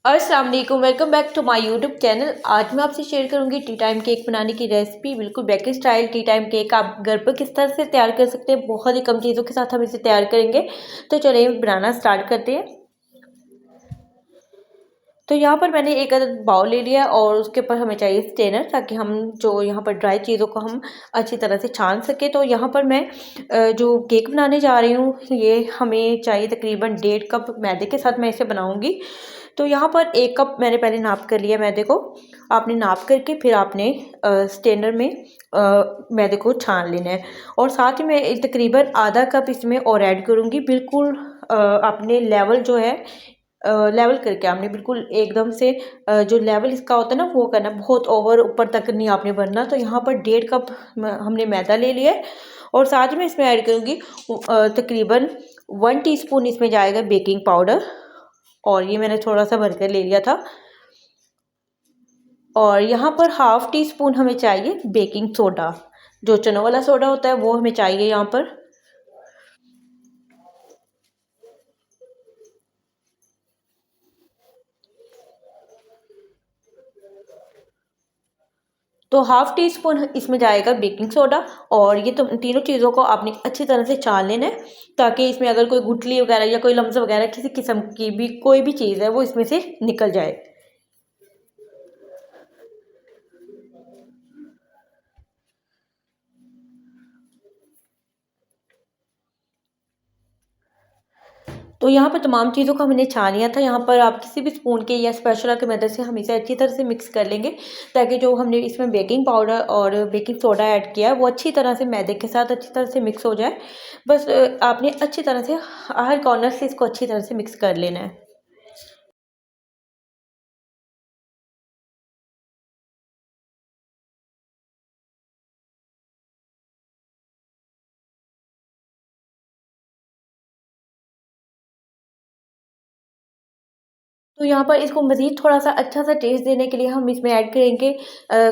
अस्सलाम वालेकुम, welcome back to my YouTube channel. आज मैं आपसे शेयर करूंगी टी टाइम केक बनाने की रेसिपी। बिल्कुल bakery style T time cake आप घर पर किस तरह से तैयार कर सकते हैं। बहुत ही कम चीज़ों के साथ हम इसे तैयार करेंगे। तो चलिए बनाना स्टार्ट करते हैं। तो यहाँ पर मैंने एक अदद बाउल ले लिया और उसके ऊपर हमें चाहिए स्ट्रेनर, ताकि हम जो यहाँ पर ड्राई चीज़ों को हम अच्छी तरह से छान सके। तो यहाँ पर मैं जो केक बनाने जा रही हूँ, ये हमें चाहिए तकरीबन 1.5 कप मैदे के साथ मैं इसे बनाऊँगी। तो यहाँ पर 1 कप मैंने पहले नाप कर लिया मैदे को। आपने नाप करके फिर आपने स्ट्रेनर में मैदे को छान लेना है। और साथ ही मैं तकरीबन आधा कप इसमें और ऐड करूँगी। बिल्कुल आपने लेवल जो है लेवल करके आपने बिल्कुल एकदम से जो लेवल इसका होता है ना वो करना, बहुत ओवर ऊपर तक नहीं आपने भरना। तो यहाँ पर 1.5 कप हमने मैदा ले लिया है। और साथ में इसमें ऐड करूँगी तकरीबन 1 टीस्पून इसमें जाएगा बेकिंग पाउडर। और ये मैंने थोड़ा सा भर कर ले लिया था। और यहाँ पर हाफ टी स्पून हमें चाहिए बेकिंग सोडा, जो चनों वाला सोडा होता है वो हमें चाहिए यहाँ पर। तो हाफ टी स्पून इसमें जाएगा बेकिंग सोडा। और ये तो तीनों चीज़ों को आपने अच्छी तरह से छान लेना है, ताकि इसमें अगर कोई गुठली वगैरह या कोई लम्स वगैरह किसी किस्म की भी कोई भी चीज़ है वो इसमें से निकल जाए। तो यहाँ पर तमाम चीज़ों को हमने छान लिया था। यहाँ पर आप किसी भी स्पून के या स्पैचुला की मदद से हम इसे अच्छी तरह से मिक्स कर लेंगे, ताकि जो हमने इसमें बेकिंग पाउडर और बेकिंग सोडा ऐड किया है वो अच्छी तरह से मैदे के साथ अच्छी तरह से मिक्स हो जाए। बस आपने अच्छी तरह से हर कॉर्नर से इसको अच्छी तरह से मिक्स कर लेना है। तो यहाँ पर इसको मज़ीद थोड़ा-सा अच्छा-सा टेस्ट देने के लिए हम इसमें ऐड करेंगे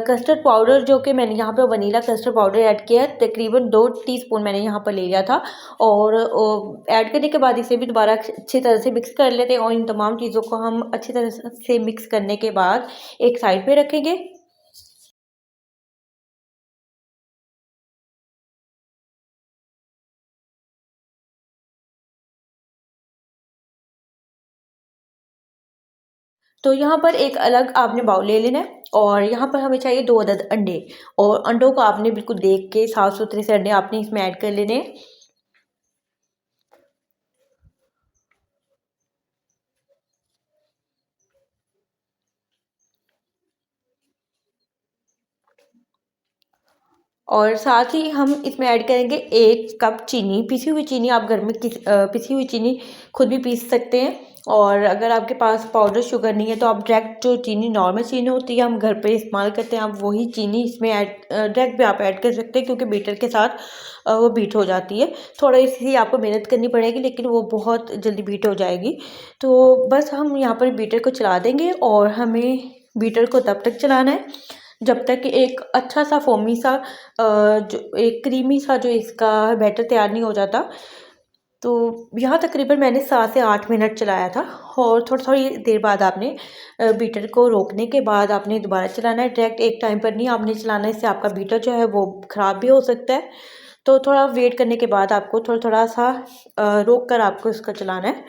कस्टर्ड पाउडर, जो कि मैंने यहाँ पे वनीला कस्टर्ड पाउडर ऐड किया है। तकरीबन 2 टीस्पून मैंने यहाँ पर ले लिया था। और ऐड करने के बाद इसे भी दोबारा अच्छी तरह से मिक्स कर लेते हैं। और इन तमाम चीज़ों को हम अच्छी तरह से मिक्स करने के बाद एक साइड पे रखेंगे। तो यहाँ पर एक अलग आपने बाउल ले लेना है। और यहाँ पर हमें चाहिए 2 अदद अंडे। और अंडों को आपने बिल्कुल देख के साफ-सुथरे से अंडे आपने इसमें ऐड कर लेने हैं। और साथ ही हम इसमें ऐड करेंगे 1 कप चीनी, पिसी हुई चीनी। आप घर में पिसी हुई चीनी खुद भी पीस सकते हैं। और अगर आपके पास पाउडर शुगर नहीं है तो आप डायरेक्ट जो चीनी नॉर्मल चीनी होती है हम घर पे इस्तेमाल करते हैं, आप वही चीनी इसमें डायरेक्ट भी आप ऐड कर सकते हैं, क्योंकि बीटर के साथ वो बीट हो जाती है। थोड़ा इसलिए आपको मेहनत करनी पड़ेगी, लेकिन वो बहुत जल्दी बीट हो जाएगी। तो बस हम यहाँ पर बीटर को चला देंगे। और हमें बीटर को तब तक चलाना है जब तक कि एक अच्छा सा फोमी सा जो एक क्रीमी सा जो इसका बैटर तैयार नहीं हो जाता। तो यहाँ तकरीबन मैंने 7 से 8 मिनट चलाया था। और थोड़ी-थोड़ी देर बाद आपने बीटर को रोकने के बाद आपने दोबारा चलाना है। डायरेक्ट एक टाइम पर नहीं आपने चलाना है, इससे आपका बीटर जो है वो ख़राब भी हो सकता है। तो थोड़ा वेट करने के बाद आपको थोड़ा-थोड़ा सा रोक कर आपको इसको चलाना है।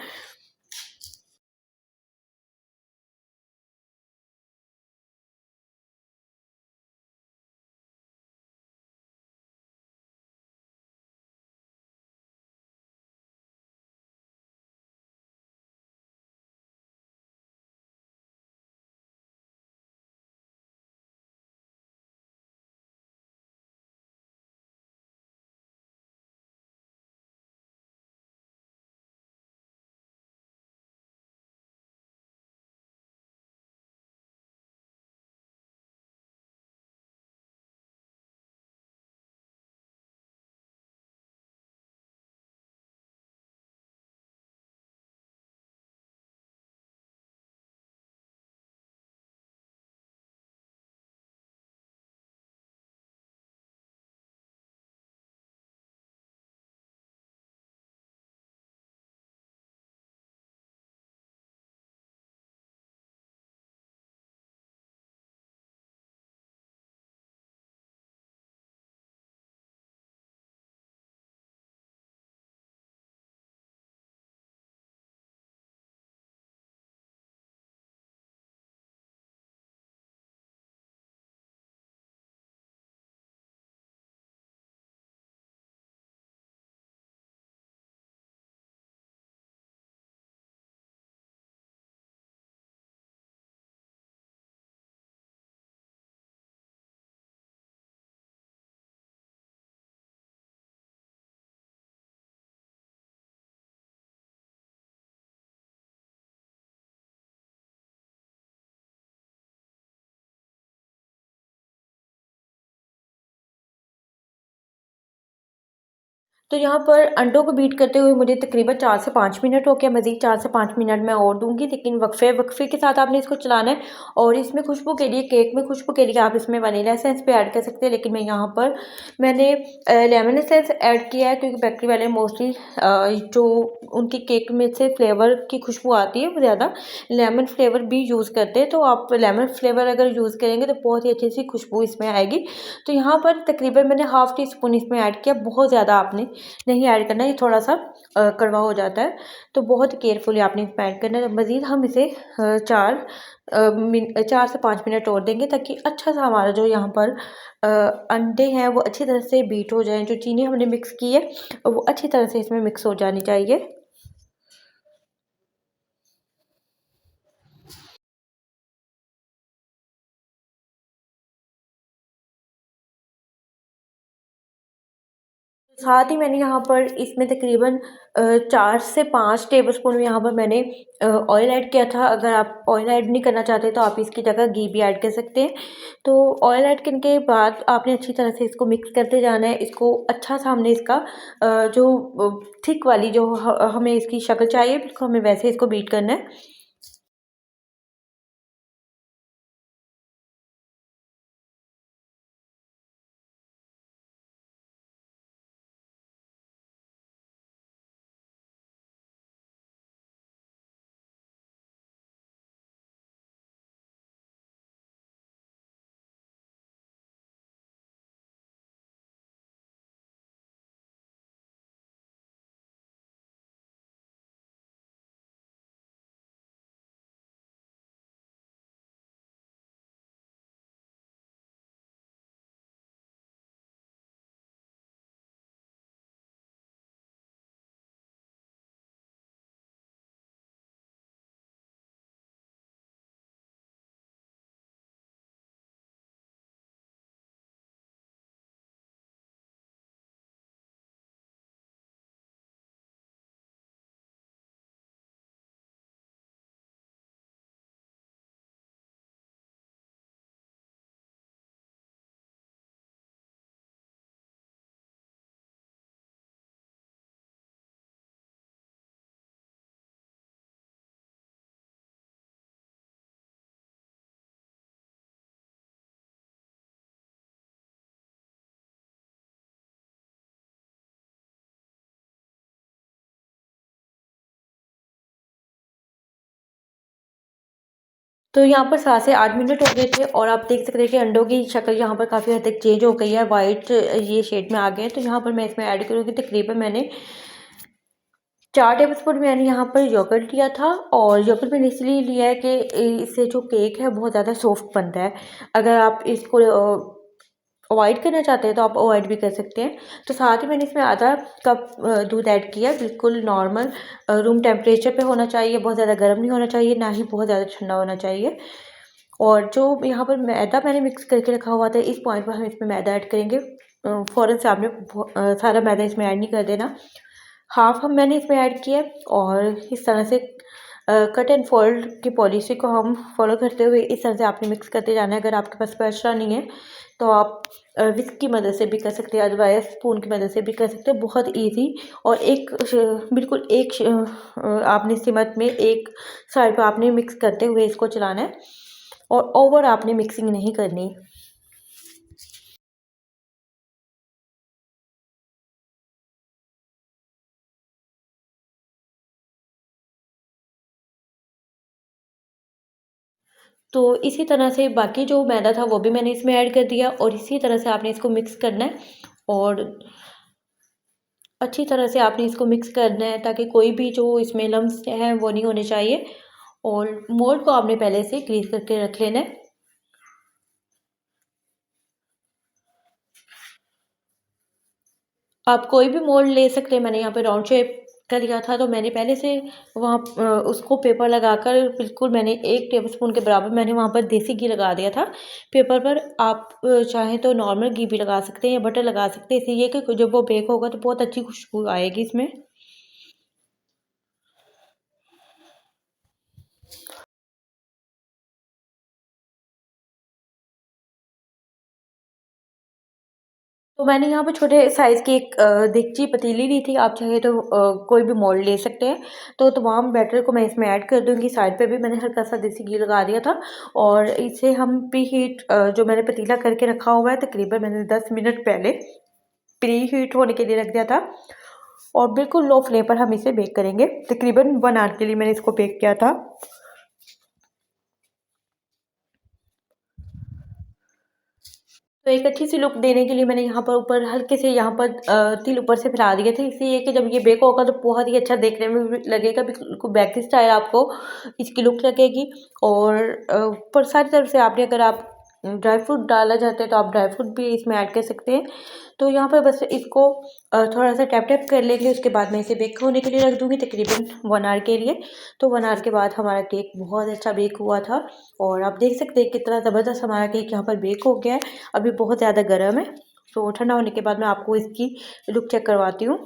तो यहाँ पर अंडों को बीट करते हुए मुझे तकरीबन 4 से 5 मिनट हो गया। मज़ीद 4 से 5 मिनट मैं और दूँगी, लेकिन वक्फ़े के साथ आपने इसको चलाना है। और इसमें खुशबू के लिए, केक में खुशबू के लिए आप इसमें वनीला एसेंस भी ऐड कर सकते हैं, लेकिन मैं यहाँ पर मैंने लेमन एसेंस ऐड किया है, क्योंकि बेकरी वाले मोस्टली जो उनके केक में से फ्लेवर की खुशबू आती है वो ज़्यादा लेमन फ्लेवर भी यूज़ करते हैं। तो आप लेमन फ्लेवर अगर यूज़ करेंगे तो बहुत ही अच्छी सी खुशबू इसमें आएगी। तो यहाँ पर तकरीबन मैंने हाफ़ टी स्पून इसमें ऐड किया, बहुत ज़्यादा आपने नहीं ऐड करना है, ये थोड़ा-सा कड़वा हो जाता है, तो बहुत केयरफुली आपने इसमें ऐड करना है। मज़ीद हम इसे 4 से 5 मिनट और देंगे, ताकि अच्छा-सा हमारा जो यहाँ पर अंडे हैं वो अच्छी तरह से बीट हो जाएँ। जो चीनी हमने मिक्स की है वो अच्छी तरह से इसमें मिक्स हो जानी चाहिए। साथ ही मैंने यहाँ पर इसमें तकरीबन 4 से 5 टेबलस्पून यहाँ पर मैंने ऑयल ऐड किया था। अगर आप ऑयल ऐड नहीं करना चाहते तो आप इसकी जगह घी भी ऐड कर सकते हैं। तो ऑयल ऐड करने के बाद आपने अच्छी तरह से इसको मिक्स करते जाना है। इसको अच्छा-सा हमने इसका जो थिक वाली जो हमें इसकी शक्ल चाहिए, बिल्कुल हमें वैसे इसको बीट करना है। तो यहाँ पर 7 से 8 मिनट हो गए थे, और आप देख सकते हैं कि अंडों की शक्ल यहाँ पर काफ़ी हद तक चेंज हो गई है, वाइट ये शेड में आ गए हैं। तो यहाँ पर मैं इसमें ऐड करूँगी, तकरीबन मैंने 4 टेबलस्पून मैंने यहाँ पर योगर्ट लिया था, और योगर्ट मैंने इसलिए लिया है कि इससे जो केक है बहुत ज़्यादा सॉफ्ट बनता है। अगर आप इसको अवॉइड करना चाहते हैं तो आप अवॉइड भी कर सकते हैं। तो साथ ही मैंने इसमें आधा कप दूध ऐड किया, बिल्कुल नॉर्मल रूम टेम्परेचर पे होना चाहिए, बहुत ज़्यादा गर्म नहीं होना चाहिए, ना ही बहुत ज़्यादा ठंडा होना चाहिए। और जो यहाँ पर मैदा मैंने मिक्स करके रखा हुआ था, इस पॉइंट पर हम इसमें मैदा ऐड करेंगे। फ़ौरन से आपने सारा मैदा इसमें ऐड नहीं कर देना। हाफ़ हम मैंने इसमें ऐड किया, और इस तरह से कट एंड फ़ोल्ड की पॉलिसी को हम फ़ॉलो करते हुए इस तरह से आपने मिक्स करते जाना है। अगर आपके पास स्पैचुला नहीं है तो आप विस्क की मदद से भी कर सकते हैं, अदरवाइज़ स्पून की मदद से भी कर सकते हैं। बहुत ईज़ी, और बिल्कुल आपने सिमत में एक साइड पे आपने मिक्स करते हुए इसको चलाना है, और ओवर आपने मिक्सिंग नहीं करनी। तो इसी तरह से बाकी जो मैदा था वो भी मैंने इसमें ऐड कर दिया, और इसी तरह से आपने इसको मिक्स करना है, और अच्छी तरह से आपने इसको मिक्स करना है, ताकि कोई भी जो इसमें लम्स हैं वो नहीं होने चाहिए। और मोल्ड को आपने पहले से ग्रीस करके रख लेना है। आप कोई भी मोल्ड ले सकते हैं, मैंने यहाँ पे राउंड शेप का लिया था, तो मैंने पहले से वहाँ उसको पेपर लगाकर बिल्कुल मैंने 1 टेबलस्पून के बराबर मैंने वहाँ पर देसी घी लगा दिया था पेपर पर। आप चाहें तो नॉर्मल घी भी लगा सकते हैं या बटर लगा सकते हैं। इससे ये कि जब वो बेक होगा तो बहुत अच्छी खुशबू आएगी इसमें। तो मैंने यहाँ पे छोटे साइज़ की एक देगची पतीली ली थी, आप चाहे तो कोई भी मोल्ड ले सकते हैं। तो तमाम बैटर को मैं इसमें ऐड कर दूँगी। साइड पे भी मैंने हल्का-सा देसी घी लगा दिया था और इसे हम प्री हीट जो मैंने पतीला करके रखा हुआ है, तकरीबन मैंने 10 मिनट पहले प्री हीट होने के लिए रख दिया था और बिल्कुल लो फ्लेम पर हम इसे बेक करेंगे। तकरीबन 1 आवर के लिए मैंने इसको बेक किया था। तो एक अच्छी-सी लुक देने के लिए मैंने यहाँ पर ऊपर हल्के से यहाँ पर तिल ऊपर से फैला दिए थे। इससे ये कि जब ये बेक होगा तो बहुत ही अच्छा देखने में भी लगेगा, बिल्कुल बेकरी स्टाइल आपको इसकी लुक लगेगी। और ऊपर सारी तरफ से आपने अगर आप ड्राई फ्रूट डालना चाहते हैं तो आप ड्राई फ्रूट भी इसमें ऐड कर सकते हैं। तो यहाँ पर बस इसको थोड़ा-सा टैप-टैप कर लेंगे, उसके बाद मैं इसे बेक होने के लिए रख दूँगी तकरीबन 1 आवर के लिए। तो 1 आवर के बाद हमारा केक बहुत अच्छा बेक हुआ था और आप देख सकते हैं कितना ज़बरदस्त हमारा केक यहाँ पर बेक हो गया है। अभी बहुत ज़्यादा गर्म है, तो ठंडा होने के बाद मैं आपको इसकी लुक चेक करवाती हूँ।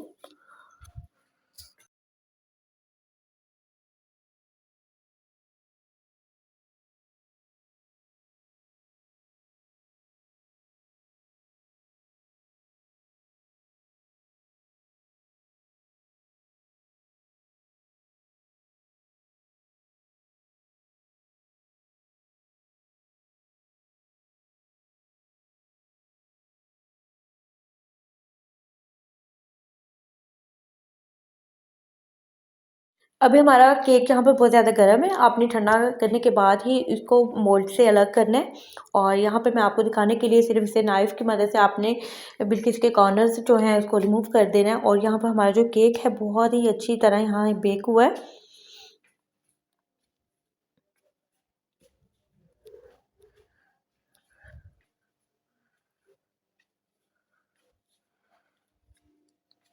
अभी हमारा केक यहाँ पर बहुत ज़्यादा गर्म है, आपने ठंडा करने के बाद ही इसको मोल्ड से अलग करना है। और यहाँ पे मैं आपको दिखाने के लिए सिर्फ़ इसे नाइफ़ की मदद से आपने बिल्कुल इसके कॉर्नर्स जो हैं उसको रिमूव कर देना है। और यहाँ पर हमारा जो केक है बहुत ही अच्छी तरह यहाँ बेक हुआ है।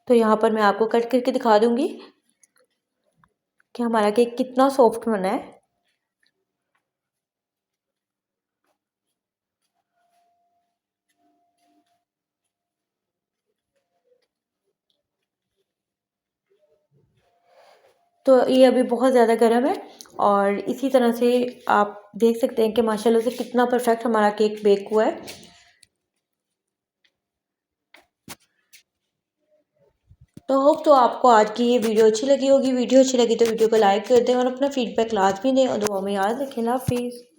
तो यहाँ पर मैं आपको कट करके दिखा दूँगी कि हमारा केक कितना सॉफ्ट बना है। तो ये अभी बहुत ज़्यादा गर्म है और इसी तरह से आप देख सकते हैं कि माशाल्लाह से कितना परफेक्ट हमारा केक बेक हुआ है। तो होप तो आपको आज की ये वीडियो अच्छी लगी होगी। वीडियो अच्छी लगी तो वीडियो को लाइक कर दें और अपना फीडबैक लाजमी दें और दुआ में याद रखें। अल्लाह हाफ़िज़।